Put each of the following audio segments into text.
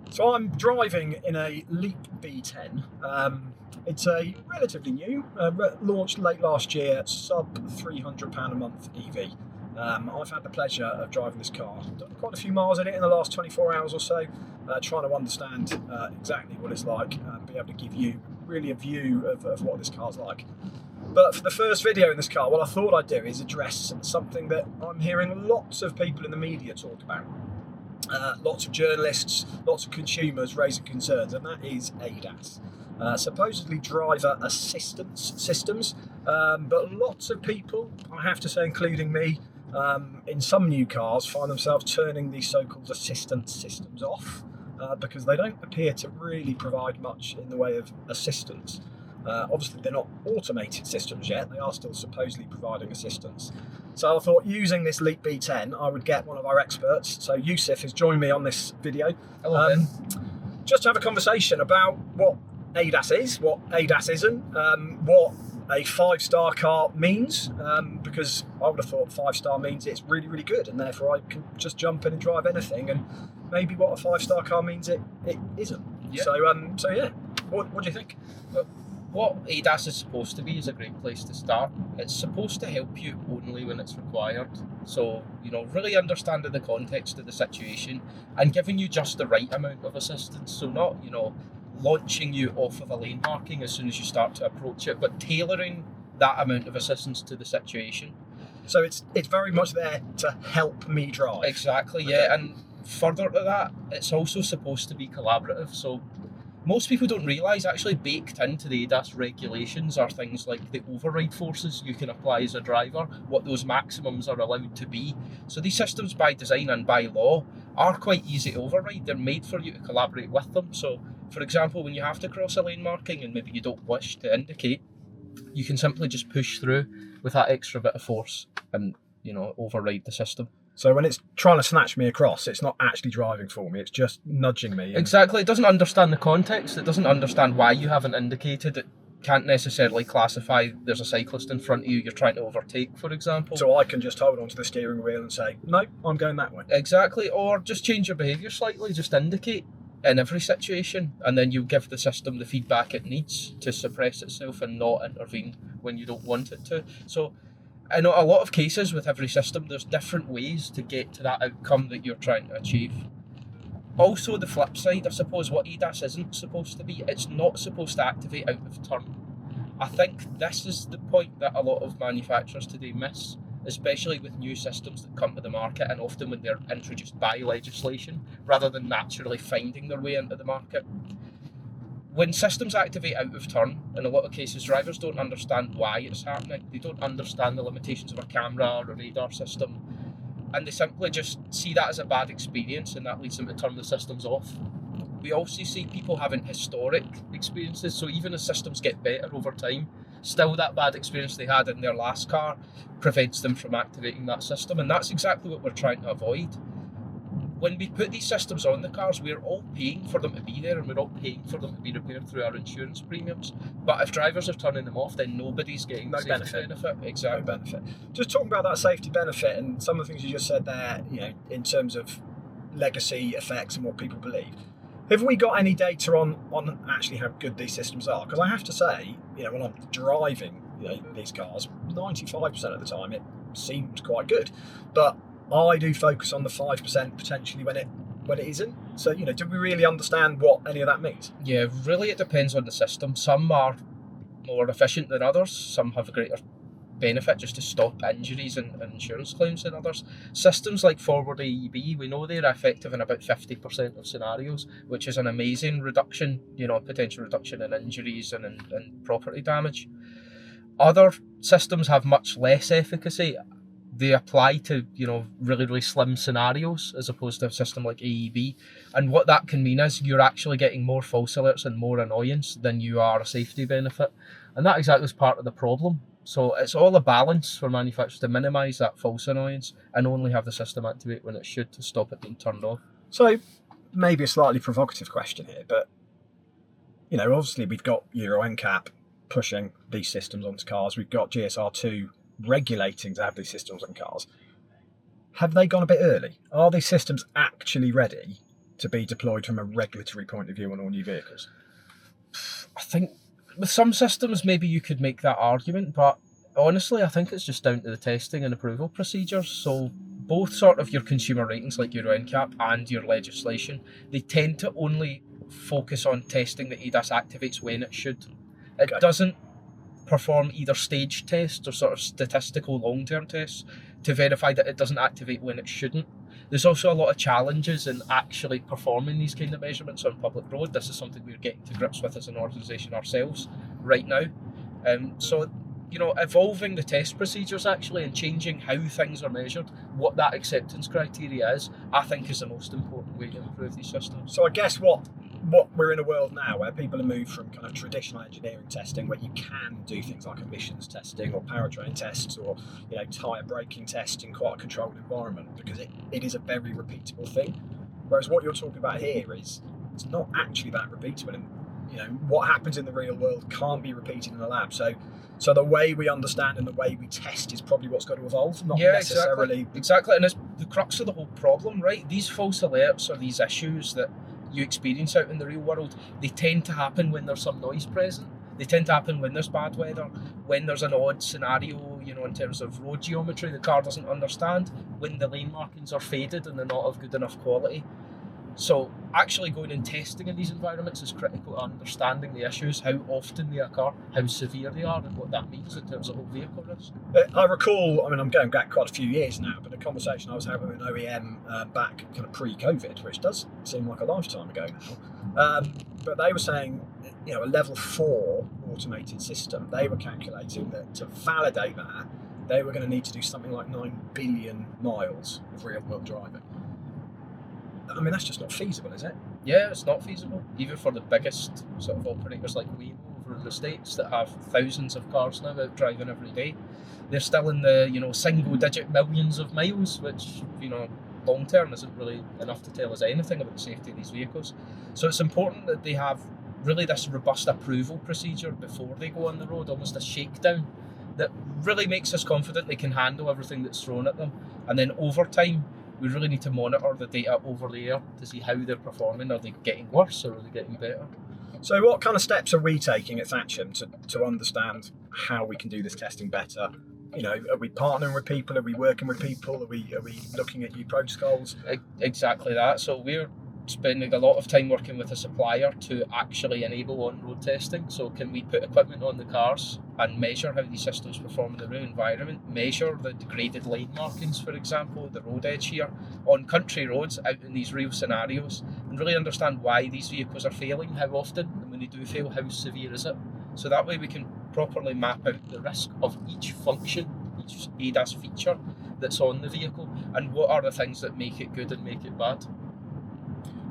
So I'm driving in a Leap B10. It's a relatively new, launched late last year, sub £300 a month EV. I've had the pleasure of driving this car. Done quite a few miles in it in the last 24 hours or so, trying to understand exactly what it's like and be able to give you really a view of what this car's like. But for the first video in this car, what I thought I'd do is address something that I'm hearing lots of people in the media talk about. Lots of journalists, lots of consumers raising concerns, and that is ADAS. Supposedly driver assistance systems, but lots of people, I have to say including me, in some new cars find themselves turning these so-called assistance systems off because they don't appear to really provide much in the way of assistance. Obviously they're not automated systems yet, they are still supposedly providing assistance. So I thought using this Leap B10 I would get one of our experts, so Yousif has joined me on this video. Hello, just to have a conversation about what ADAS is, what ADAS isn't, what a 5-star car means, because I would have thought 5-star means it's really, really good and therefore I can just jump in and drive anything, and maybe what a 5-star car means it isn't. Yeah. So yeah, what do you think? Well, what ADAS is supposed to be is a great place to start. It's supposed to help you only when it's required. So, really understanding the context of the situation and giving you just the right amount of assistance. So not, launching you off of a lane marking as soon as you start to approach it, but tailoring that amount of assistance to the situation. So it's very much there to help me drive. Exactly, yeah. And further to that, it's also supposed to be collaborative. So most people don't realise actually baked into the ADAS regulations are things like the override forces you can apply as a driver, what those maximums are allowed to be. So these systems by design and by law are quite easy to override. They're made for you to collaborate with them. So for example, when you have to cross a lane marking and maybe you don't wish to indicate, you can simply just push through with that extra bit of force and override the system. So when it's trying to snatch me across, it's not actually driving for me, it's just nudging me. Exactly, it doesn't understand the context, it doesn't understand why you haven't indicated, it can't necessarily classify there's a cyclist in front of you you're trying to overtake, for example. So I can just hold onto the steering wheel and say, no, I'm going that way. Exactly, or just change your behaviour slightly, just indicate in every situation, and then you give the system the feedback it needs to suppress itself and not intervene when you don't want it to. So in a lot of cases with every system, there's different ways to get to that outcome that you're trying to achieve. Also, the flip side, I suppose, what ADAS isn't supposed to be, it's not supposed to activate out of turn. I think this is the point that a lot of manufacturers today miss, especially with new systems that come to the market and often when they're introduced by legislation, rather than naturally finding their way into the market. When systems activate out of turn, in a lot of cases, drivers don't understand why it's happening. They don't understand the limitations of a camera or a radar system, and they simply just see that as a bad experience, and that leads them to turn the systems off. We also see people having historic experiences, so even as systems get better over time, still that bad experience they had in their last car prevents them from activating that system, and that's exactly what we're trying to avoid. When we put these systems on the cars, we're all paying for them to be there and we're all paying for them to be repaired through our insurance premiums. But if drivers are turning them off, then nobody's getting the safety benefit. Exactly. No benefit. Just talking about that safety benefit and some of the things you just said there, in terms of legacy effects and what people believe. Have we got any data on actually how good these systems are? Because I have to say, when I'm driving these cars, 95% of the time it seems quite good. But I do focus on the 5% potentially when it isn't. So, do we really understand what any of that means? Yeah, really it depends on the system. Some are more efficient than others. Some have a greater benefit just to stop injuries and insurance claims than others. Systems like forward AEB, we know they're effective in about 50% of scenarios, which is an amazing reduction, potential reduction in injuries and in property damage. Other systems have much less efficacy. They apply to, really, really slim scenarios as opposed to a system like AEB. And what that can mean is you're actually getting more false alerts and more annoyance than you are a safety benefit. And that exactly is part of the problem. So it's all a balance for manufacturers to minimise that false annoyance and only have the system activate when it should to stop it being turned off. So maybe a slightly provocative question here, but, obviously we've got Euro NCAP pushing these systems onto cars. We've got GSR2 regulating to have these systems on cars. Have they gone a bit early? Are these systems actually ready to be deployed from a regulatory point of view on all new vehicles? I think with some systems, maybe you could make that argument, but honestly, I think it's just down to the testing and approval procedures. So both sort of your consumer ratings, like Euro NCAP, and your legislation, they tend to only focus on testing that ADAS activates when it should. It doesn't perform either stage tests or sort of statistical long-term tests to verify that it doesn't activate when it shouldn't. There's also a lot of challenges in actually performing these kind of measurements on public road. This is something we're getting to grips with as an organisation ourselves right now. So, evolving the test procedures actually and changing how things are measured, what that acceptance criteria is, I think is the most important way to improve these systems. So I guess what we're in a world now where people have moved from kind of traditional engineering testing, where you can do things like emissions testing or powertrain tests or tyre braking tests in quite a controlled environment, because it is a very repeatable thing. Whereas what you're talking about here is it's not actually that repeatable, and what happens in the real world can't be repeated in the lab. So the way we understand and the way we test is probably what's got to evolve, not necessarily. Exactly, and it's the crux of the whole problem, right? These false alerts or these issues that you experience out in the real world, they tend to happen when there's some noise present. They tend to happen when there's bad weather, when there's an odd scenario, in terms of road geometry the car doesn't understand, when the lane markings are faded and they're not of good enough quality. So actually going and testing in these environments is critical to understanding the issues, how often they occur, how severe they are, and what that means in terms of whole vehicle risk. I recall, I'm going back quite a few years now, but a conversation I was having with an OEM back kind of pre-COVID, which does seem like a lifetime ago now. But they were saying, a level 4 automated system, they were calculating that to validate that, they were going to need to do something like 9 billion miles of real-world driving. That's just not feasible, is it? Yeah, it's not feasible. Even for the biggest sort of operators like Waymo over in the States that have thousands of cars now out driving every day, they're still in the single-digit millions of miles, which long term isn't really enough to tell us anything about the safety of these vehicles. So it's important that they have really this robust approval procedure before they go on the road, almost a shakedown that really makes us confident they can handle everything that's thrown at them. And then over time, we really need to monitor the data over the air to see how they're performing. Are they getting worse or are they getting better? So what kind of steps are we taking at Thatcham to understand how we can do this testing better? Are we partnering with people? Are we working with people? Are we looking at new protocols? Exactly that. So we're spending a lot of time working with a supplier to actually enable on-road testing. So can we put equipment on the cars and measure how these systems perform in the real environment, measure the degraded lane markings, for example, the road edge here, on country roads out in these real scenarios, and really understand why these vehicles are failing, how often, and when they do fail, how severe is it? So that way we can properly map out the risk of each function, each ADAS feature that's on the vehicle, and what are the things that make it good and make it bad.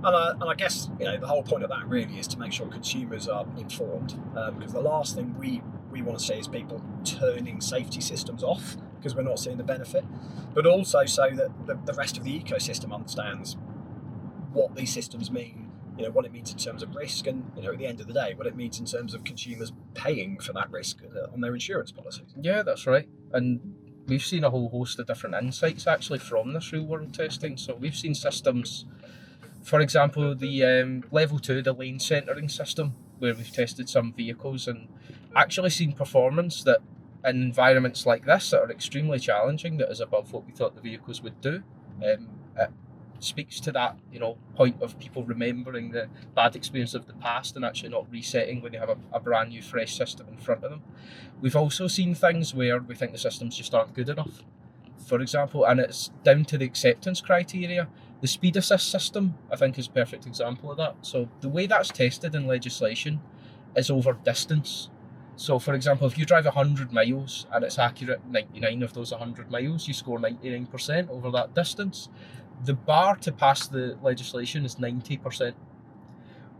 And I guess the whole point of that really is to make sure consumers are informed, because the last thing we want to see is people turning safety systems off because we're not seeing the benefit, but also so that the rest of the ecosystem understands what these systems mean, what it means in terms of risk, and at the end of the day, what it means in terms of consumers paying for that risk on their insurance policies. Yeah, that's right. And we've seen a whole host of different insights actually from this real world testing. So we've seen systems, for example, the level 2, the lane centering system, where we've tested some vehicles and actually seen performance that in environments like this that are extremely challenging, that is above what we thought the vehicles would do. It speaks to that point of people remembering the bad experience of the past and actually not resetting when you have a brand new fresh system in front of them. We've also seen things where we think the systems just aren't good enough, for example, and it's down to the acceptance criteria. The speed assist system, I think, is a perfect example of that. So the way that's tested in legislation is over distance. So for example, if you drive 100 miles and it's accurate 99 of those 100 miles, you score 99% over that distance. The bar to pass the legislation is 90%.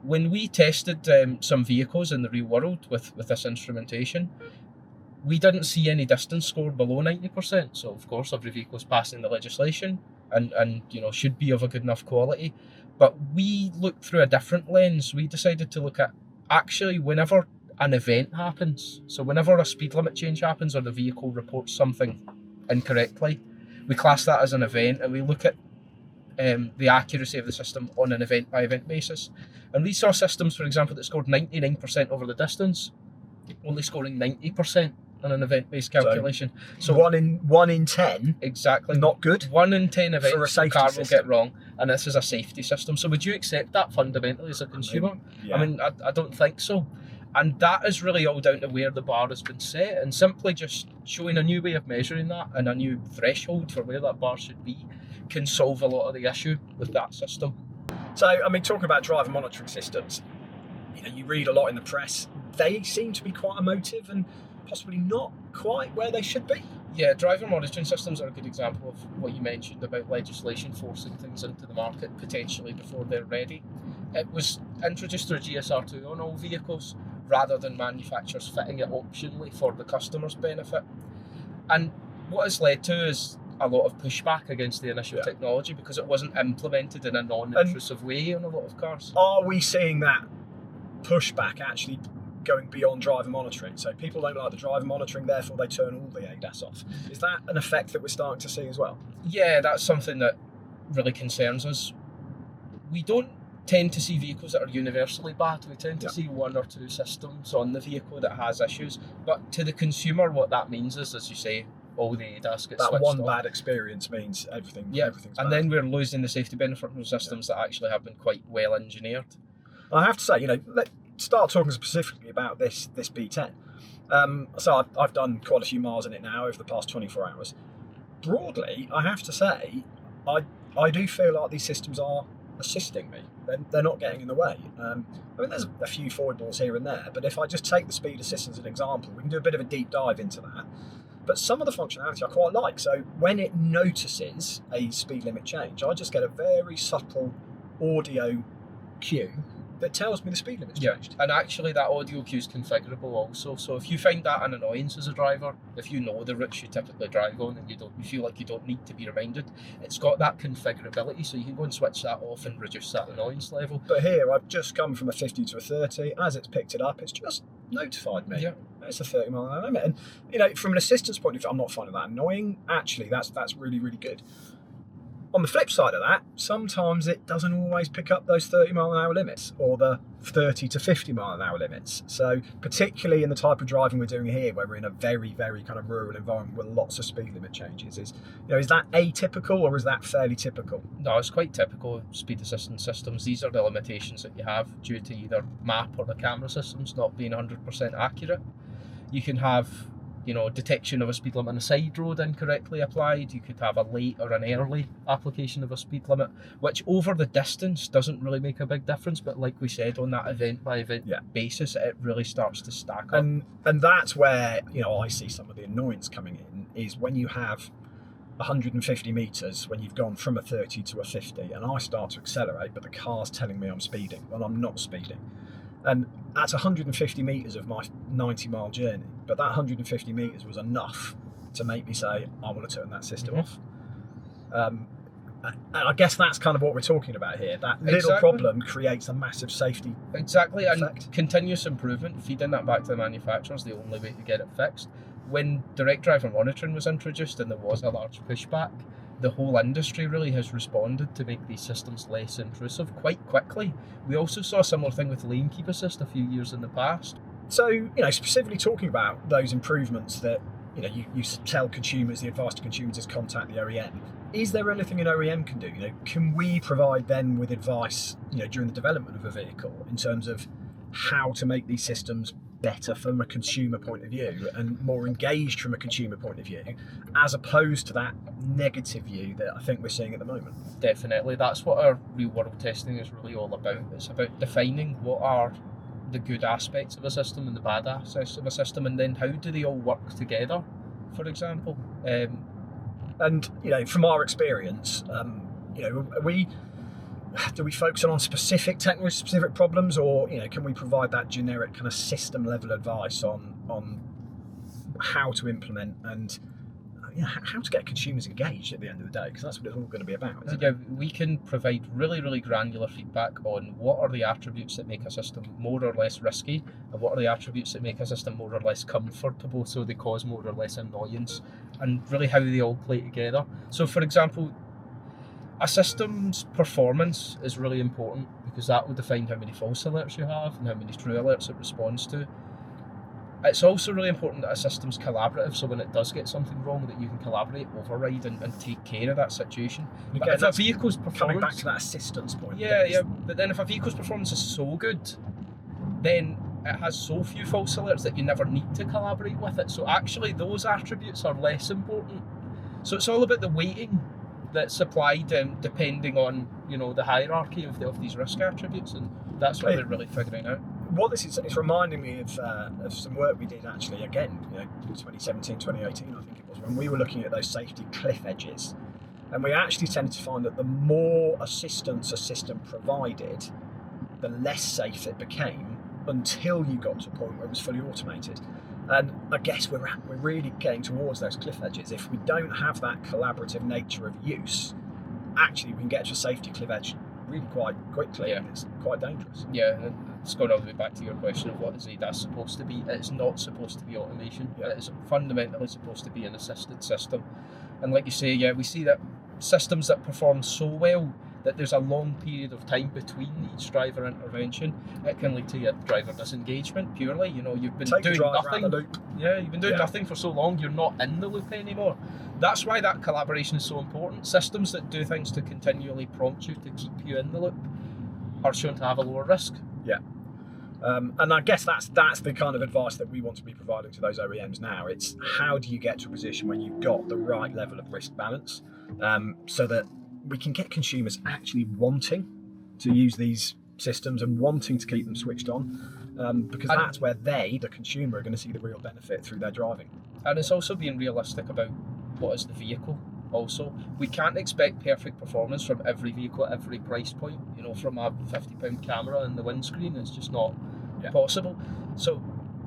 When we tested some vehicles in the real world with this instrumentation, we didn't see any distance score below 90%. So of course, every vehicle is passing the legislation and should be of a good enough quality. But we looked through a different lens. We decided to look at actually whenever an event happens. So whenever a speed limit change happens or the vehicle reports something incorrectly, we class that as an event, and we look at the accuracy of the system on an event-by-event basis. And we saw systems, for example, that scored 99% over the distance, only scoring 90% on an event-based calculation. So one in 10, exactly, not good. 1 in 10 events a the car system will get wrong, and this is a safety system. So would you accept that fundamentally as a consumer? Yeah. I mean, I don't think so. And that is really all down to where the bar has been set, and simply just showing a new way of measuring that and a new threshold for where that bar should be can solve a lot of the issue with that system. So, I mean, talking about driver monitoring systems, you read a lot in the press. They seem to be quite emotive and possibly not quite where they should be. Yeah, driver monitoring systems are a good example of what you mentioned about legislation forcing things into the market potentially before they're ready. It was introduced through GSR2 on all vehicles rather than manufacturers fitting it optionally for the customer's benefit. And what it's led to is a lot of pushback against the initial technology because it wasn't implemented in a non-intrusive way on a lot of cars. Are we seeing that pushback actually going beyond driver monitoring? So people don't like the driver monitoring, therefore they turn all the ADAS off. Is that an effect that we're starting to see as well? Yeah, that's something that really concerns us. We don't tend to see vehicles that are universally bad. We tend to see one or two systems on the vehicle that has issues. But to the consumer, what that means is, as you say, all the ADAS gets switched that one off. Bad experience means everything's bad. And then we're losing the safety benefit from systems that actually have been quite well engineered. I have to say, let's start talking specifically about this B10. So I've done quite a few miles in it now over the past 24 hours. Broadly, I have to say, I do feel like these systems are assisting me. They're not getting in the way. I mean, there's a few foibles here and there, but if I just take the speed assist as an example, we can do a bit of a deep dive into that. But some of the functionality I quite like. So when it notices a speed limit change, I just get a very subtle audio cue that tells me the speed limit's changed. And actually that audio cue is configurable also. So if you find that an annoyance as a driver, if you know the routes you typically drive on and you feel like you don't need to be reminded, it's got that configurability, so you can go and switch that off and reduce that annoyance level. But here I've just come from a 50 to a 30. As it's picked it up, it's just notified me. Yeah. It's a 30 mile an hour limit. And from an assistance point of view, I'm not finding that annoying. Actually, that's really, really good. On the flip side of that, sometimes it doesn't always pick up those 30 mile an hour limits or the 30 to 50 mile an hour limits. So particularly in the type of driving we're doing here, where we're in a very, very kind of rural environment with lots of speed limit changes, is that atypical or is that fairly typical? No, it's quite typical of speed assistance systems. These are the limitations that you have due to either map or the camera systems not being 100% accurate. You can have detection of a speed limit on a side road incorrectly applied. You could have a late or an early application of a speed limit, which over the distance doesn't really make a big difference. But like we said, on that event by event basis, it really starts to stack up. And that's where I see some of the annoyance coming in, is when you have 150 metres, when you've gone from a 30 to a 50, and I start to accelerate, but the car's telling me I'm speeding, and I'm not speeding. And that's 150 metres of my 90 mile journey. But that 150 metres was enough to make me say, I want to turn that system off. And I guess that's kind of what we're talking about here. That little problem creates a massive safety effect. And continuous improvement, feeding that back to the manufacturer is the only way to get it fixed. When direct driver monitoring was introduced and there was a large pushback, the whole industry really has responded to make these systems less intrusive quite quickly. We also saw a similar thing with lane keep assist a few years in the past. So, specifically talking about those improvements that, you tell consumers, the advice to consumers is contact the OEM. Is there anything an OEM can do? Can we provide them with advice, during the development of a vehicle in terms of how to make these systems better from a consumer point of view and more engaged from a consumer point of view, as opposed to that negative view that I think we're seeing at the moment? Definitely. That's what our real world testing is really all about. It's about defining what are the good aspects of a system and the bad aspects of a system, and then how do they all work together, for example. And from our experience, do we focus on specific technology, specific problems, or can we provide that generic kind of system level advice on how to implement and how to get consumers engaged at the end of the day? Because that's what it's all going to be about, isn't it? We can provide really, really granular feedback on what are the attributes that make a system more or less risky, and what are the attributes that make a system more or less comfortable, so they cause more or less annoyance, and really how they all play together. So, for example, A system's performance is really important because that will define how many false alerts you have and how many true alerts it responds to. It's also really important that a system's collaborative, so when it does get something wrong, that you can collaborate, override, and take care of that situation. And But again, if a vehicle's performance, coming back to that assistance point. yeah. But then if a vehicle's performance is so good, then it has so few false alerts that you never need to collaborate with it. So actually, those attributes are less important. So it's all about the weighting that's applied depending on the hierarchy of these risk attributes, and that's what they're really figuring out. What this is, it's reminding me of some work we did actually, again, 2017, 2018, I think it was, when we were looking at those safety cliff edges. And we actually tended to find that the more assistance a system provided, the less safe it became until you got to a point where it was fully automated. And I guess we're really getting towards those cliff edges. If we don't have that collaborative nature of use, actually we can get to a safety cliff edge really quite quickly, and it's quite dangerous. Yeah, and it's going all the way back to your question of what is ADAS supposed to be. It's not supposed to be automation. Yeah. It's fundamentally supposed to be an assisted system. And like you say, yeah, we see that systems that perform so well that there's a long period of time between each driver intervention, it can lead to your driver disengagement purely. You've been doing nothing. Yeah, you've been doing nothing for so long, you're not in the loop anymore. That's why that collaboration is so important. Systems that do things to continually prompt you to keep you in the loop are shown to have a lower risk. Yeah. And I guess that's the kind of advice that we want to be providing to those OEMs now. It's how do you get to a position where you've got the right level of risk balance, so that we can get consumers actually wanting to use these systems and wanting to keep them switched on, because that's where the consumer, are going to see the real benefit through their driving. And it's also being realistic about what is the vehicle. Also, we can't expect perfect performance from every vehicle at every price point. From a £50 camera in the windscreen, it's just not possible. So,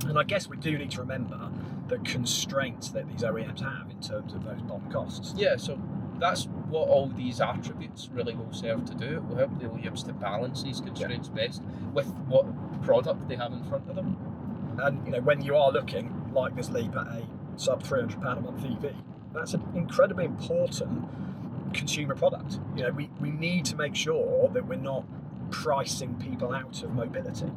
and I guess we do need to remember the constraints that these OEMs have in terms of those BOM costs. Yeah, so that's what all these attributes really will serve to do. It will help the OEMs to balance these constraints best with what product they have in front of them. And when you are looking like this Leap at a sub £300 a month EV, that's an incredibly important consumer product. We need to make sure that we're not pricing people out of mobility.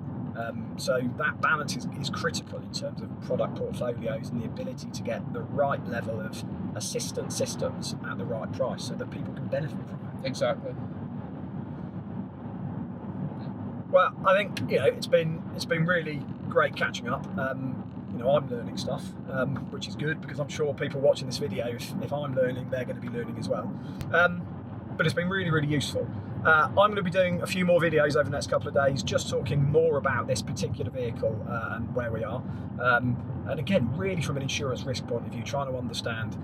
So that balance is critical in terms of product portfolios and the ability to get the right level of assistance systems at the right price so that people can benefit from it. Exactly. Well, I think it's been really great catching up. I'm learning stuff, which is good because I'm sure people watching this video, if I'm learning, they're going to be learning as well. But it's been really, really useful. I'm going to be doing a few more videos over the next couple of days, just talking more about this particular vehicle and where we are. And again, really from an insurance risk point of view, trying to understand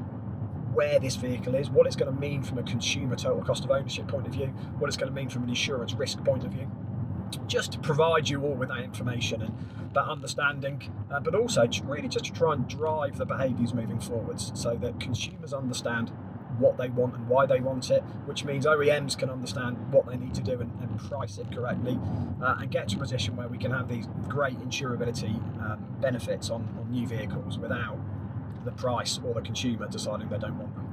where this vehicle is, what it's going to mean from a consumer total cost of ownership point of view, what it's going to mean from an insurance risk point of view. Just to provide you all with that information and that understanding, but also really just to try and drive the behaviours moving forwards so that consumers understand what they want and why they want it, which means OEMs can understand what they need to do and price it correctly, and get to a position where we can have these great insurability benefits on new vehicles without the price or the consumer deciding they don't want them.